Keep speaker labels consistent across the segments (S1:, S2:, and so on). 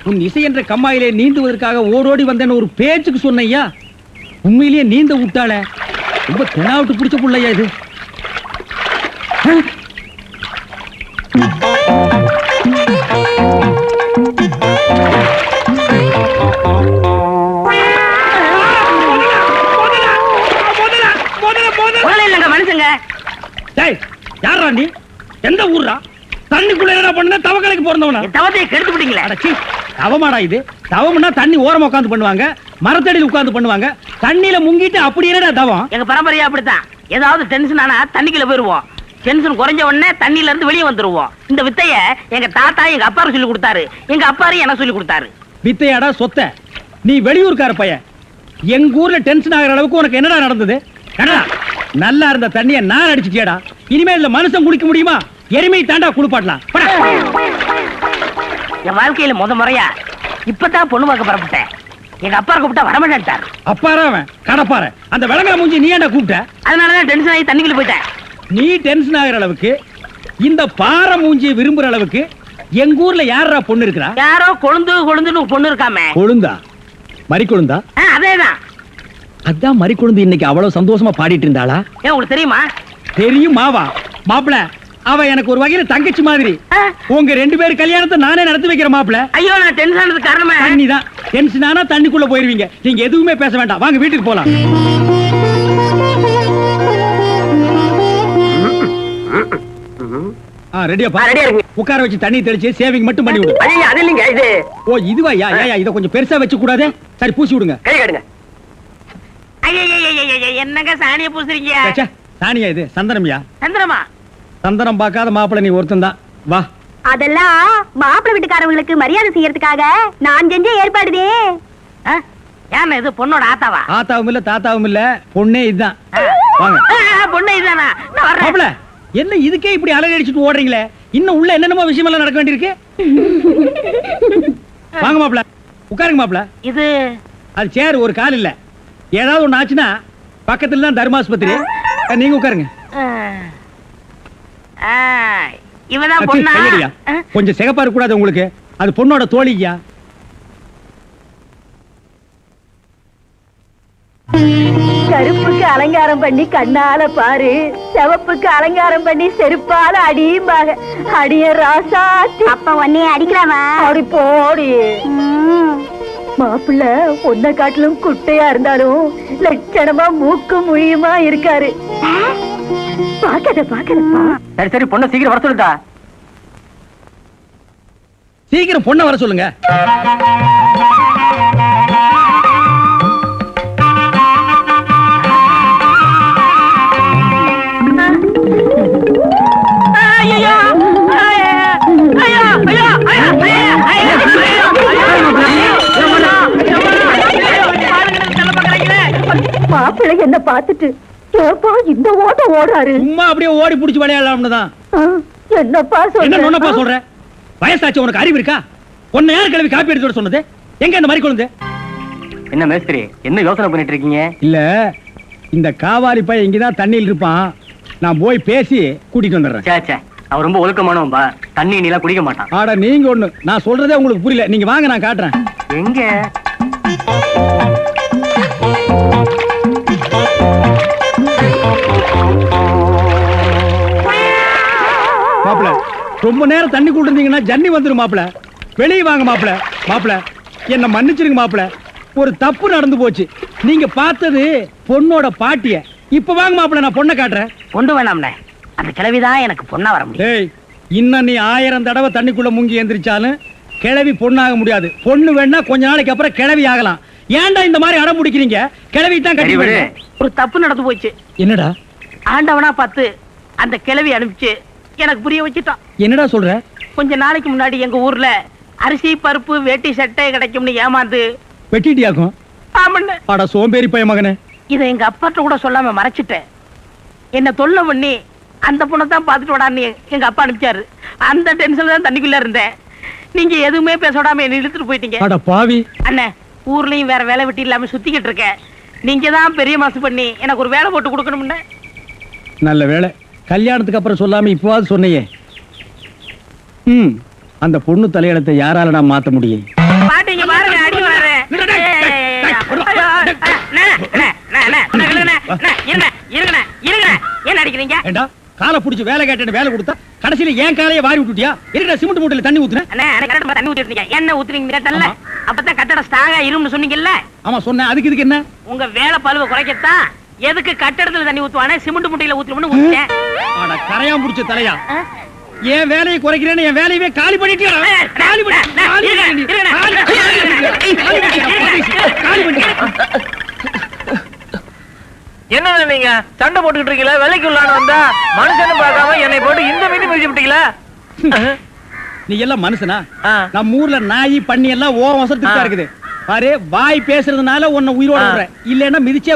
S1: உன் இசை என்ற கம்மாயிலே நீந்துவதற்காக ஓடோடி வந்தேன்னு ஒரு பேச்சுக்கு சொன்னையா, உண்மையிலேயே நீந்த விட்டாள. ரொம்ப தெனாவிட்டு பிடிச்ச புள்ளையா இது.
S2: மனுஷங்க
S1: யாரா நீ? எந்த ஊர்ரா? தண்ணிக்குள்ள என்ன பண்ண? தவக்கலைக்கு பிறந்தவனா?
S2: தவத்தை கெடுத்து விட்டீங்களா?
S1: தவமாடா இது? தவம்னா தண்ணி ஓரமா உட்கார்ந்து பண்ணுவாங்க, மரத்தடியில் உட்கார்ந்து பண்ணுவாங்க. தண்ணியில முங்கிட்டு அப்படி என்னடா தவம்?
S2: எங்க பரம்பரையா அப்படித்தான். ஏதாவது டென்ஷன் ஆனா தண்ணிக்குள்ள போயிருவோம். டென்ஷன் குறைஞ்ச உடனே தண்ணியில இருந்து வெளியே வந்துருவோம். இந்த வித்தைய எங்க தாத்தா எங்க அப்பாரு சொல்லி கொடுத்தாரு. எங்க அப்பாரு எனக்கு சொல்லி கொடுத்தாரு.
S1: வித்தையாடா சொத்த? நீ வெளியூர்கார பையன். எங்க ஊர்ல டென்ஷன் ஆகிற அளவுக்கு உனக்கு என்னடா நடந்தது? நல்லா இருந்த தண்ணிய நான் அடிச்சுட்டியாடா. இனிமே இல்ல மனுஷன் குளிக்க முடியுமா? எருமை தாண்டா குளிப்பாட்டலாம்.
S2: என் வாழ்க்கையில முறையா இப்பதான் பொண்ணு பார்க்க புறப்பட்டேன். எங்க அப்பா கூப்பிட்டா வரமாட்டாரு.
S1: அப்பாரா அவன் கடப்பார. அந்த விளங்கா மூஞ்சி நீ ஏன்டா கூப்பிட்ட?
S2: அதனாலதான் டென்ஷன் ஆகி தண்ணிக்குள்ள போயிட்டேன்.
S1: நீ டென்ஷன் ஆகிற அளவுக்கு, இந்த பாறை மூஞ்சியை விரும்புற அளவுக்கு எங்க ஊர்ல யாரா பொண்ணு இருக்கிறா?
S2: யாரோ கொழுந்துன்னு பொண்ணு இருக்காமே.
S1: கொழுந்தா? மறி கொழுந்தா?
S2: அதேதான்.
S1: அதான் மறி கொழுந்து இன்னைக்கு அவ்வளவு சந்தோஷமா பாடிட்டு இருந்தாளா?
S2: உங்களுக்கு தெரியுமா?
S1: தெரியும் மாவா. மாப்பிள, அவ எனக்கு ஒரு வகையில தங்கச்சி மாதிரி. உங்க ரெண்டு பேரும் கல்யாணத்தை நானே நடத்தி வைக்கிறேன் மாப்பிள.
S2: ஐயோ, நான் டென்ஷன் ஆனதுக்கு காரணமே
S1: தண்ணி தான். டென்ஷன் ஆனா தண்ணிக்குள்ள போயிருவீங்க. நீங்க எதுவுமே பேச வேண்டாம். வாங்க வீட்டுக்கு போலாம். ரெடியாப்பா? ரெடியா இருக்கு. உட்கார வச்சு தண்ணி தெளிச்சு சேவிங் மட்டும் பண்ணி விடு.
S2: ஐயா, அது இல்லைங்க இது.
S1: ஓ இதுவா? யா இத கொஞ்சம் பெருசா வச்சு கூடாதே. சரி பூசி விடுங்க.
S2: கை கடுங்க. என்னங்க சாணிய பூசுறீங்க?
S1: சாணியா இது? சந்தனம்யா.
S2: சந்தனமா?
S1: சந்தனம் பார்க்காத மாப்பிள நீ ஒருத்தன் தான். வா.
S3: அதெல்லாம் மாப்பிள வீட்டுக்காரங்களுக்கு மரியாதை செய்யறதுக்காக நான் செஞ்ச ஏற்பாடுதே.
S2: ஏன் இது பொண்ணோட ஆத்தாவா?
S1: ஆத்தாவும் இல்ல தாத்தாவும் இல்ல, பொண்ணே இதுதான். வாங்க.
S2: பொண்ணே இதுதானா?
S1: மாப்பிள, என்ன இதுக்கே இப்படி அலறி அடிச்சுட்டு ஓடுறீங்களே? இன்னும் உள்ள என்னென்னமோ விஷயம் எல்லாம் நடக்க வேண்டியிருக்கு. வாங்க மாப்பிள, உட்காருங்க மாப்பிள.
S2: இது
S1: அது சேர், ஒரு கால் இல்ல. ஏதாவது ஒண்ணு ஆச்சுன்னா பக்கத்துல தான் தர்மாஸ்பத்திரி. நீங்க உட்காருங்க.
S2: இவதான் பொண்ணா?
S1: கொஞ்சம் சிகப்பா இருக்க கூடாது உங்களுக்கு? அது பொண்ணோட தோழியா?
S3: கருப்புக்கு அலங்காரம் பண்ணி கண்ணால பாரு, சிவப்புக்கு அலங்காரம் பண்ணி செருப்பால அடியும்பாக. அடிய ராசாத்தி. அப்ப உன்னைய அடிக்கலாமா? அப்படி போடி. மாப்பிள்ள ஒன்ன காட்டிலும் குட்டையா இருந்தாலும் லட்சணமா மூக்கு முழியுமா இருக்காரு. பாக்கதப்பா.
S2: சரி சரி, பொண்ணை சீக்கிரம் வர சொல்லுடா.
S1: சீக்கிரம் பொண்ணை வர சொல்லுங்க.
S3: மாப்பிள்ளை என்ன பார்த்துட்டு இந்த ஓட்ட ஓடுறாரு.
S1: சும்மா அப்படியே ஓடி புடிச்சு விளையாடலாம்னு தான்.
S3: என்னப்பா
S1: சொல்ற? வயசாச்சு, உனக்கு அறிவு இருக்கா? உன்னை யார் கிளவி காப்பி எடுத்து சொன்னது? எங்க இந்த மாதிரி கொண்டு?
S2: என்ன மேஸ்திரி, என்ன யோசனை பண்ணிட்டு இருக்கீங்க?
S1: இல்ல, இந்த காவாலி பையன் இங்கதான் தண்ணியில் இருப்பான். நான் போய் பேசி கூட்டிட்டு வந்துடுறேன்.
S2: அவன் ரொம்ப ஒழுக்கமானவன்பா. தண்ணி நீலாம் குடிக்க மாட்டான்.
S1: ஆட நீங்க ஒண்ணு, நான் சொல்றதே உங்களுக்கு புரியல. நீங்க வாங்க, நான் காட்டுறேன்.
S2: எங்க?
S1: மாப்பிள, ரொம்ப நேரம் தண்ணி கூட்டிருந்தீங்கன்னா ஜன்னி வந்துரும் மாப்பிள. வெளியே வாங்க மாப்பிள. மாப்பிள, என்ன மன்னிச்சிருங்க மாப்பிள. ஒரு தப்பு நடந்து போச்சு. நீங்க பார்த்தது பொண்ணோட பாட்டிய. இப்ப வாங்க மாப்பிள, நான் பொண்ணை காட்டுறேன்.
S2: கொண்டு வேணாம்னே, அந்த கிழவிதான் எனக்கு பொண்ணா வர முடியும்.
S1: இன்னும் நீ 1000 தடவை தண்ணிக்குள்ள முங்கி எந்திரிச்சாலும் கிழவி பொண்ணாக முடியாது. பொண்ணு வேணா கொஞ்ச நாளைக்கு அப்புறம் கிழவி ஆகலாம். ஏன்டா இந்த மாதிரி அடம் பிடிக்கிறீங்க? கிழவி தான் கட்டி.
S2: ஒரு தப்பு நடந்து போச்சு.
S1: என்னடா?
S2: ஆண்டவனா பார்த்து அந்த கிழவி அனுப்பிச்சு எனக்கு புரிய வச்சுட்டான்.
S1: என்னடா சொல்ற?
S2: கொஞ்ச நாளைக்கு முன்னாடி எங்க ஊர்ல அரிசி பருப்பு வேட்டி சட்டை கிடைக்கும்னு ஏமாந்து
S1: வெட்டிட்டியாக்கும்.
S2: ஆமண்ணே.
S1: அட சோம்பேறி பைய மகனே.
S2: இதை எங்க அப்பாட்ட கூட சொல்லாம மறைச்சிட்டேன். என்ன தொல்லை பண்ணி அந்த பொண்ணை தான் பார்த்துட்டு விடான்னு எங்க அப்பா அனுப்பிச்சாரு. அந்த டென்ஷன்ல தான் தண்ணிக்குள்ள இருந்தேன். நீங்க எதுவுமே பேச விடாம என்ன இழுத்துட்டு போயிட்டீங்க.
S1: அட பாவி.
S2: அண்ணே, ஊர்லயும் வேற வேலை வெட்டி இல்லாம சுத்திக்கிட்டு இருக்கேன். நீங்க தான் பெரிய மனசு பண்ணி எனக்கு ஒரு வேலை போட்டு கொடுக்கணும்னு.
S1: நல்ல வேலை, கல்யாணத்துக்கு அப்புறம் சொல்லாம இப்பவாது சொன்னையே. அந்த பொண்ணு தலையெழுத்தை யாராலடா மாத்த முடியும்?
S2: பாட்டீங்க பாருங்க, அடி வாரு. என்ன அடிக்கிறீங்க?
S1: ஏண்டா காலை புடிச்சு வேலை கேட்டு வேலை கொடுத்தா கடைசியில ஏன் காலையை வாரி விட்டுட்டியா? இருக்கடா சிமெண்ட் மூட்டையில தண்ணி ஊத்துன.
S2: தண்ணி ஊத்திருக்கீங்க. என்ன ஊத்துறீங்க கேட்டல? அப்பதான் கட்டட ஸ்ட்ராங்கா இரும்னு சொன்னீங்கல்ல?
S1: ஆமா சொன்னேன். அதுக்கு இதுக்கு என்ன?
S2: உங்க வேலை பழுவ குறைக்கத்தான் எதுக்கு கட்டடத்துல தண்ணி ஊத்துவானே சிமெண்ட் மூட்டையில ஊத்துறோம்னு ஊத்திட்டேன்.
S1: ஆட கரையான் புடிச்ச தலையா, ஏன் வேலையை குறைக்கிறேன்னு என் வேலையவே காலி பண்ணிட்டியா? காலி பண்ணி
S4: என்ன நீங்க சண்டை போட்டுக்கிட்டு இருக்கீங்களா? வேலைக்கு உள்ளான வந்தா மனுஷன்னு பார்க்காம என்னை போட்டு இந்த மீதி மிதிச்சு விட்டீங்களா?
S1: நீ எல்லாம் மனுஷனா? நம்ம ஊர்ல நாய் பண்ணி எல்லாம் ஓ வசத்துக்கு தான் இருக்குது பாரு. வாய் பேசுறதுனால உன்னை உயிரோட விடுறேன், இல்லன்னா மிதிச்சே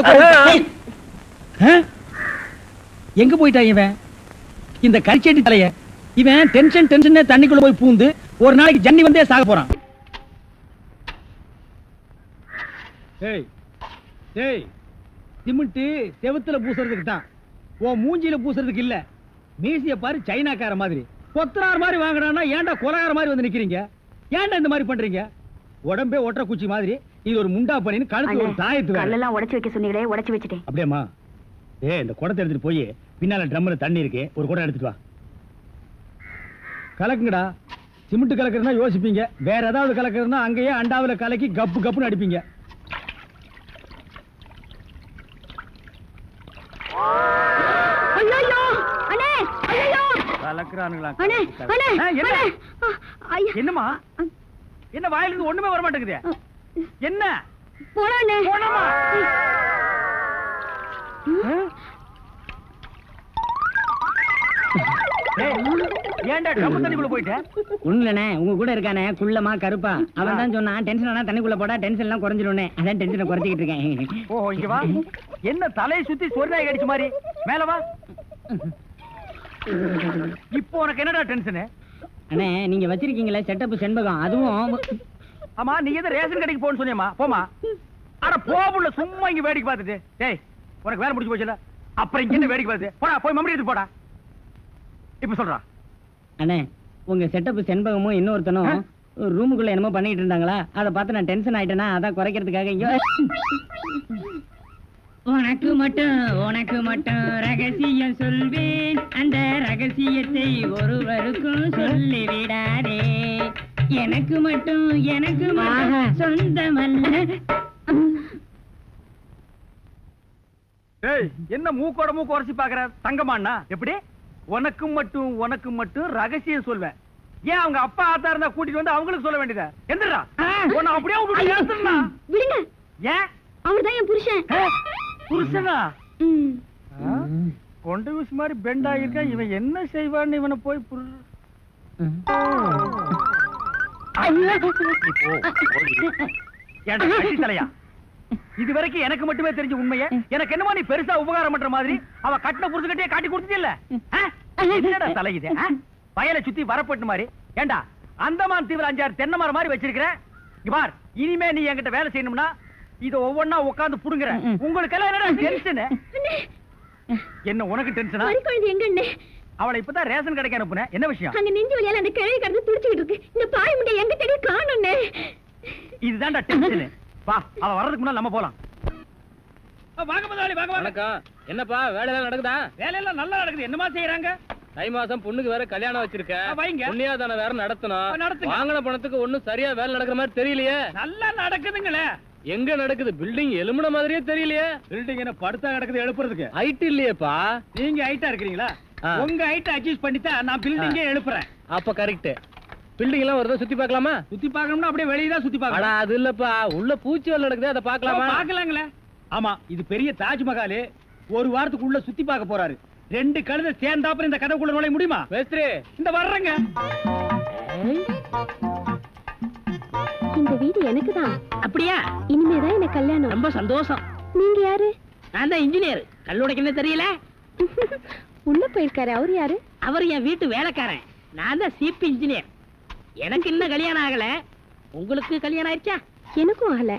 S1: எங்க போயிட்டான் இவன் இந்த கரிச்சேட்டி தலைய? இவன் டென்ஷன் தண்ணிக்குள்ள போய் பூந்து ஒரு நாளைக்கு ஜன்னி வந்தே சாக போறான். ஏய் ஏய், சிமெண்ட் செவுத்துல பூசுறதுக்கு தான், உன் மூஞ்சில பூசுறதுக்கு இல்ல. மீசிய பாரு சைனாக்கார மாதிரி, கொத்தனார் மாதிரி வாங்கினா ஏன்டா கொலகார மாதிரி வந்து நிக்கிறீங்க? ஏன்டா இந்த மாதிரி பண்றீங்க? உடம்பே ஒற்ற குச்சி மாதிரி, இது ஒரு முண்டா பண்ணின்னு கழுத்து ஒரு தாயத்து
S3: கல்லெல்லாம் உடைச்சு வைக்க சொன்னீங்களே, உடைச்சு வச்சுட்டேன்.
S1: அப்படியேம்மா? இந்த குடத்தை எடுத்துட்டு போய் பின்னால ட்ரம்ல தண்ணி இருக்கு, ஒரு குடம் எடுத்துட்டு வா. கலக்குங்கடா. சிமெண்ட் கலக்குறதுனா யோசிப்பீங்க, வேற ஏதாவது கலக்குறதுனா அங்கேயே அண்டாவில கலக்கி கப்பு கப்புன்னு அடிப்பீங்க. என்னமா என்ன வாயிலிருந்து ஒண்ணுமே வர மாட்டேங்குது? என்ன ஏன்டா டப்பு தண்ணிக்குள்ள போயிட்ட?
S5: ஒண்ணுலண்ணே, உங்க கூட இருக்கானே குள்ளமா கருப்பா, அவன் தான் சொன்னான் டென்ஷன் ஆனா தண்ணிக்குள்ள போடா டென்ஷன் எல்லாம் குறைஞ்சிரும்னே. அதான் டென்ஷனை குறைச்சிக்கிட்டு இருக்கேன்.
S1: ஓ இங்க வா. என்ன தலையை சுத்தி சொர்ணாய் கடிச்ச மாதிரி மேல வா. இப்போ உனக்கு என்னடா டென்ஷன்?
S5: அண்ணே நீங்க வச்சிருக்கீங்களே செட்டப் செண்பகம், அதுவும்
S1: ஆமா. நீ எதை ரேஷன் கடைக்கு போன்னு சொன்னியம்மா? போமா. அட போபுள்ள சும்மா இங்க வேடிக்கை பார்த்துட்டு. டேய் உனக்கு வேலை முடிஞ்சு போச்சுல, அப்புறம் இங்க என்ன வேடிக்கை பார்த்து போடா, போய் மம்படி எடுத்து போடா. இப்ப சொல்றா.
S5: அண்ணே உங்க செட்டப் செண்பகமும் இன்னொருத்தனும் ரூமுக்குள்ள என்னமோ பண்ணிட்டு இருந்தாங்களா, அதை பார்த்து நான் டென்ஷன் ஆயிட்டேனா, அதான் குறைக்கிறதுக்காக இங்க. உனக்கு மட்டும் ரகசியம் சொல்வேன், அந்த ரகசியத்தை ஒருவருக்கும் சொல்லிவிடாதே. எனக்கு மட்டும் சொந்தமல்ல.
S1: ஏய் என்ன மூக்கோட மூக்கு உரைச்சி பாக்குற தங்கமாண்ணா? எப்படி உனக்கு மட்டும் ரகசியம் சொல்வேன்? ஏன் அவங்க அப்பா ஆத்தா இருந்தா கூட்டிட்டு வந்து அவங்களுக்கு சொல்ல வேண்டியதா? எந்திரா உன்னை அப்படியே
S3: விடுங்க.
S1: ஏன்?
S3: அவர்தான் என் புருஷன்.
S1: புருஷனா? கொண்ட வீசு மாதிரி பெண்ட் ஆகிருக்கான். இவன் என்ன செய்வான்னு இவனை போய் தலையா? இது வரைக்கும் எனக்கு மட்டுமே தெரிஞ்ச உண்மைய எனக்கு என்னமோ நீ பெருசா உபகாரம் பண்ற மாதிரி அவ கட்டின புருஷன்கிட்டயே காட்டி கொடுத்தீல்ல? என்னடா தலையுது? வயலை சுத்தி வரப்பட்டு மாதிரி. ஏண்டா அந்தமான் தீவிர 5-6 தென்னை மரம் மாதிரி வச்சிருக்கிறேன். பார், இனிமே நீ என்கிட்ட வேலை செய்யணும்னா இத ஒவ்வொன்னா உட்கார்ந்து புடுங்குற. உங்களுக்கு எல்லாம் என்னடா டென்ஷன்? என்ன உனக்கு டென்ஷனா? அவளை இப்பதான் ரேஷன் கடைக்கு அனுப்புனேன். என்ன விஷயம்?
S3: அங்க நெஞ்சு வலியால அந்த கிழவி கடந்து துடிச்சிட்டு இருக்கு. இந்த பாய் முண்டை எங்க தேடி காணோம்னே.
S1: இதுதான்டா டென்ஷன். வா, அவ வர்றதுக்கு முன்னால நம்ம போலாம். வாங்க முதலாளி, வாங்க வாங்க.
S4: என்னப்பா வேலை எல்லாம் நடக்குதா?
S1: வேலையெல்லாம் நல்லா நடக்குது. என்னமா செய்யறாங்க?
S4: தை மாசம் பொண்ணுக்கு வேற கல்யாணம் வச்சிருக்கேன். புண்ணியாதான வேற நடத்தணும். வாங்கின பணத்துக்கு ஒண்ணும் சரியா வேலை நடக்கிற மாதிரி தெரியலையே.
S1: நல்லா நடக்குதுங்களே.
S4: எங்க நடக்குது? பில்டிங் எலும்புன மாதிரியே தெரியலையே.
S1: பில்டிங் என்ன படுத்தா நடக்குது எழுப்புறதுக்கு?
S4: ஹைட் இல்லையேப்பா.
S1: நீங்க ஹைட்டா இருக்கீங்களா? உங்க ஹைட் அட்ஜஸ்ட் பண்ணிட்டா நான் பில்டிங்கே எழுப்புறேன்.
S4: அப்ப கரெக்ட். பில்டிங் எல்லாம் வருதா சுத்தி பார்க்கலாமா?
S1: சுத்தி பார்க்கணும்னா அப்படியே வெளிய தான் சுத்தி பார்க்கலாம்.
S4: அட அது இல்லப்பா, உள்ள பூச்சி வேலை நடக்குது, அத பார்க்கலாமா?
S1: பார்க்கலாங்களே. ஆமா, இது பெரிய தாஜ்மஹால். ஒரு வாரத்துக்குள்ள சுத்தி பார்க்க போறாரு. 2 கழுதை சேர்ந்தாப்புல இந்த கதைக்குள்ள நுழைய முடியுமா?
S4: மேஸ்திரி
S1: இந்த வர்றங்க.
S3: இந்த வீடு எனக்கு தான்.
S2: அப்படியா?
S3: இனிமேதான் எனக்கு கல்யாணம்.
S2: ரொம்ப சந்தோஷம்.
S3: நீங்க யாரு?
S2: நான் தான் இன்ஜினியர். கல்லுடைக்கு தெரியல.
S3: உள்ள போயிருக்காரு. அவர் யாரு?
S2: அவர் என் வீட்டு வேலைக்காரன். நான் தான் சிபி இன்ஜினியர். எனக்கு இன்னும் கல்யாணம் ஆகல. உங்களுக்கு கல்யாணம் ஆயிடுச்சா?
S3: எனக்கும் ஆகல.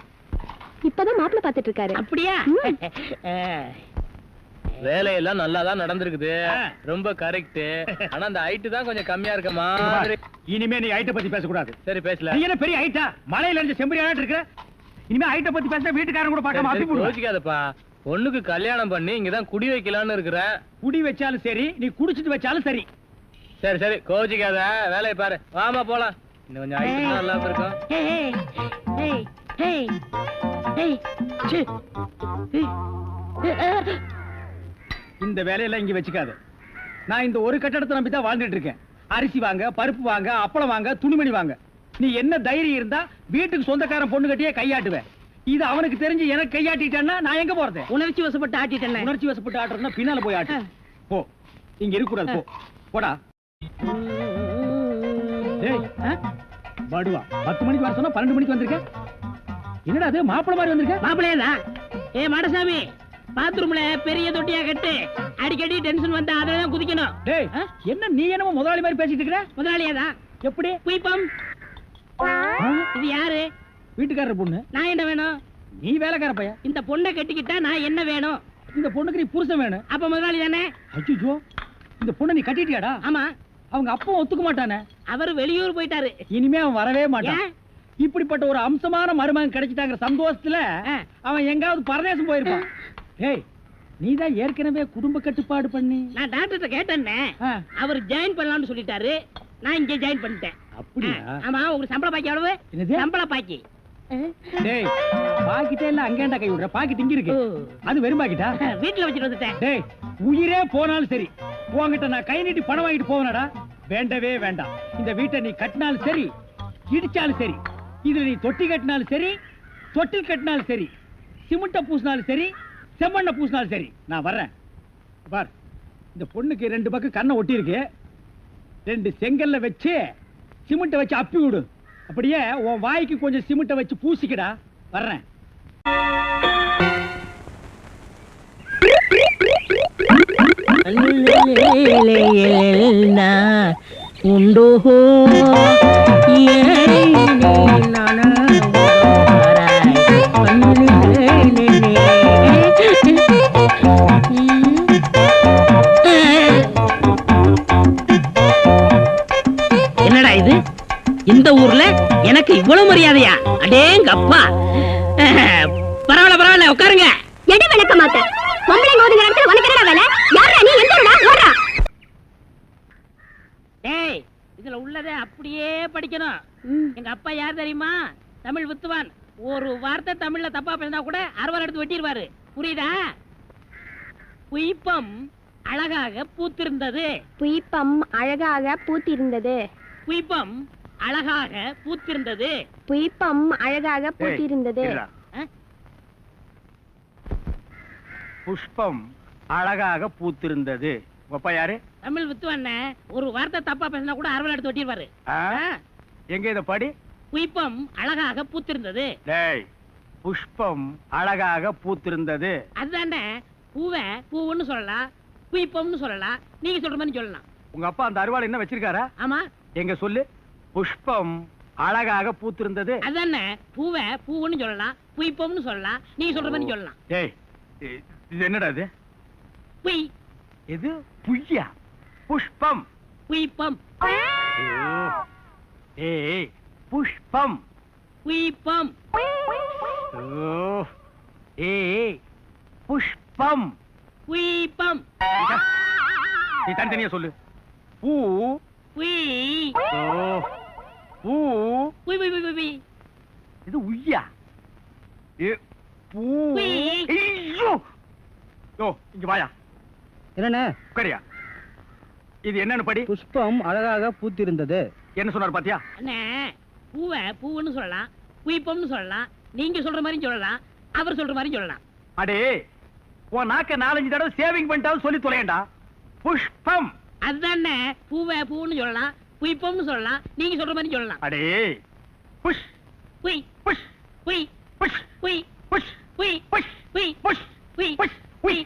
S3: இப்பதான் மாப்பிள்ளை பாத்துட்டு இருக்காரு.
S2: அப்படியா?
S4: வேலையெல்லாம் நல்லா தான் நடந்திருக்குது.
S1: ஆ.
S4: ரொம்ப கரெக்ட். ஆனா அந்த ஹைட் தான் கொஞ்சம் கம்மியா இருக்க
S1: இங்க பாரு,
S4: மாதிரி.
S1: இனிமே நீ ஹைட்ட பத்தி பேசக்கூடாது.
S4: சரி பேசல.
S1: நீ என்ன பெரிய ஹைட்டா? மலையில இருந்து செம்பரியாட்டு இருக்க. இனிமே ஹைட்ட பத்தி பேச வீட்டுக்காரங்க கூட பார்க்காம அப்பி போடுவாங்க.
S4: யோசிக்காதப்பா. பொண்ணுக்கு கல்யாணம் பண்ணி இங்கதான் குடி வைக்கலாம்னு இருக்கிறேன்.
S1: குடி வச்சாலும் சரி, நீ குடிச்சிட்டு வச்சாலும் சரி.
S4: சரி சரி கோச்சிக்காத, வேலையை பாரு. வாமா போலாம். இன்னும் கொஞ்சம் ஹைட் நல்லா இருக்கும்.
S2: ஏய், ஏய், ஏய், ஏய், ச்சே. ஏய், ஏய்,
S1: இந்த வேலையெல்லாம் இங்க வச்சுக்காத. நான் இந்த ஒரு கட்டடத்தை நம்பி தான் வாழ்ந்துட்டு இருக்கேன். அரிசி வாங்க, பருப்பு வாங்க, அப்பளம் வாங்க, துணிமணி வாங்க. நீ என்ன தைரியம் இருந்தா வீட்டுக்கு சொந்தக்காரன் பொண்ணு கட்டியே கையாட்டுவேன். இது அவனுக்கு தெரிஞ்சு எனக்கு கையாட்டிட்டேன்னா நான் எங்க போறது?
S2: உணர்ச்சி வசப்பட்டு ஆட்டிட்டேன்.
S1: உணர்ச்சி வசப்பட்டு ஆடுறதுன்னா பின்னால போய் ஆட்டு. போ, இங்க இருக்க கூடாது. போ, போடா. டேய், படுவா 10 மணிக்கு வர சொன்னா 12 மணிக்கு வந்திருக்க. என்னடா அது மாப்பிள மாதிரி வந்திருக்க?
S2: மாப்பிள்ளையதான். ஏ மாடசாமி, பாத்ரூம்ல பெரிய தொட்டியா கட்டு. அடிக்கடி டென்ஷன் வந்தா அதுலதான் குதிக்கணும்.
S1: டேய், என்ன நீ என்னமோ முதலாளி மாதிரி பேசிட்டு இருக்கிற?
S2: முதலாளியாதான்.
S1: எப்படி?
S2: குயிப்பம். இது யாரு?
S1: வீட்டுக்காரர் பொண்ணு.
S2: நான் என்ன வேணும்?
S1: நீ வேலைக்கார பையன்.
S2: இந்த பொண்ணை கட்டிக்கிட்டா நான் என்ன வேணும்?
S1: இந்த பொண்ணுக்கு நீ புருஷன் வேணும்.
S2: அப்ப முதலாளி தானே?
S1: அச்சோ, இந்த பொண்ணை நீ கட்டிட்டியாடா?
S2: ஆமா.
S1: அவங்க அப்பா ஒத்துக்க மாட்டானே.
S2: அவரு வெளியூர் போயிட்டாரு.
S1: இனிமே அவன் வரவே மாட்டான்.
S2: ஏன்?
S1: இப்படிப்பட்ட ஒரு அம்சமான மருமகன் கிடைச்சிட்டாங்கிற சந்தோஷத்துல அவன் எங்காவது பரதேசம் போயிருப்பான். ஏய், நீதான் ஏற்கனவே குடும்ப கட்டுப்பாடு பண்ணி.
S2: நான் டாக்டர்கிட்ட கேட்டேன்னே.
S1: ஆ,
S2: அவர் ஜாயின் பண்ணலாம்னு சொல்லிட்டாரு. நான் இங்க ஜாயின் பண்ணிட்டேன்.
S1: அப்படியா?
S2: ஆமா. உங்களுக்கு சம்பள பாக்கி எவ்வளவு?
S1: என்னது?
S2: சம்பள பாக்கி.
S1: டேய், பாக்கிட்டே இல்ல அங்கேண்டா கை விடுற. பாக்கிட்டு இங்க இருக்கு. அது வெறும் பாக்கிட்டா?
S2: வீட்டுல வச்சுட்டு வந்துட்டேன்.
S1: டேய், உயிரே போனாலும் சரி உன்கிட்ட நான் கை நீட்டி பணம் வாங்கிட்டு போவேனடா? வேண்டவே வேண்டாம். இந்த வீட்டை நீ கட்டினாலும் சரி, இடிச்சாலும் சரி, இதுல நீ தொட்டி கட்டினாலும் சரி, தொட்டில் கட்டினாலும் சரி, சிமெண்ட பூசினாலும் சரி, செம்மண்ண பூசினாலும் சரி, நான் வர்றேன். பார், இந்த பொண்ணுக்கு 2 பக்கம் கண்ணை ஒட்டி இருக்கு. 2 செங்கல்ல வச்சு சிமெண்ட வச்சு அப்பி விடு. அப்படியே உன் வாய்க்கு கொஞ்சம் சிமெண்ட வச்சு பூசிக்கடா. வர்றேன்.
S2: உண்டோ என்னடா இது? இந்த ஊர்ல எனக்கு இவ்வளவு மரியாதையா? அடேங்க அப்பா. பரவாயில்ல பரவாயில்ல, உட்காருங்க.
S3: எடு விளக்க மாட்ட. பொம்பளைங்க ஒதுங்க இடத்துல உனக்கு என்னடா வேலை? யாரா நீ? எந்தடா ஓடுறா?
S2: டேய், இதுல உள்ளதை அப்படியே படிக்கணும். எங்க அப்பா யார் தெரியுமா? தமிழ் வித்துவான். ஒரு வார்த்தை தமிழ்ல தப்பா பேசினா கூட அறுவாள் எடுத்து வெட்டிடுவாரு. புரியுதா? புய்பம் அழகாக பூத்திருந்தது.
S3: புய்பம் அழகாக பூத்திருந்தது.
S2: புய்பம் அழகாக பூத்திருந்தது.
S3: புய்பம் அழகாக பூத்திருந்தது.
S1: புஷ்பம் அழகாக பூத்திருந்தது. அப்பா யாரு?
S2: தமிழ் வித்துவான். ஒரு வார்த்தை தப்பா பேசினா கூட அறுவாள் எடுத்து வெட்டிடுவாரு.
S1: எங்க இத படி?
S2: புய்பம் அழகாக பூத்திருந்தது.
S1: டேய், புஷ்பம் அழகாக பூத்திருந்தது.
S2: அதுதானே. பூவை பூவுன்னு சொல்லலாம், புய்பம்னு சொல்லலாம். நீங்க சொல்ற மாதிரி சொல்லலாம்.
S1: உங்க அப்பா அந்த அருவாள் என்ன வச்சிருக்காரா?
S2: ஆமா.
S1: எங்க சொல்லு. புஷ்பம் அழகாக பூத்திருந்தது.
S2: அதானே. பூவை பூவுன்னு சொல்லலாம், புய்பம்னு சொல்லலாம். நீங்க சொல்ற மாதிரி சொல்லலாம்.
S1: டேய், இது என்னடா இது?
S2: புய்.
S1: இது புய்யா? புஷ்பம்.
S2: புய்பம்.
S1: ஏய், புஷ்பம்.
S2: புய்பம்.
S1: ஏய், புஷ்பம்.
S2: புய்பம்.
S1: நீ தனித்தனியா சொல்லு. பூ.
S2: புய்.
S1: பூ.
S2: புய் புய் புய் புய்.
S1: இது உய்யா? ஏ, பூ.
S2: புய்.
S1: ஐயோ! யோ, இங்க வாயா.
S5: என்னண்ணே?
S1: உட்காரியா. இது என்னன்னு படி?
S5: புஷ்பம் அழகாக பூத்திருந்தது.
S1: என்ன சொன்னார் பாத்தியா?
S2: அண்ணே, பூவை பூவுன்னு சொல்லலாம், புய்பம்னு சொல்லலாம். நீங்க சொல்ற மாதிரி சொல்லலாம், அவர் சொல்ற மாதிரி சொல்லலாம்.
S1: அடே, உன் நாக்க 4-5 தடவை சேவிங் பண்ணிட்டாலும் சொல்லி தொலையண்டா. புஷ்பம்.
S2: அதுதானே. பூவை பூவுன்னு சொல்லலாம், புய்பம்னு சொல்லலாம். நீங்க சொல்ற மாதிரி சொல்லலாம்.
S1: அடே, புஷ்
S2: புய்
S1: புஷ்
S2: புய்
S1: புஷ்
S2: புய்
S1: புஷ்
S2: புய்
S1: புஷ்
S2: புய்
S1: புஷ்
S2: புய்
S1: புஷ் புய்.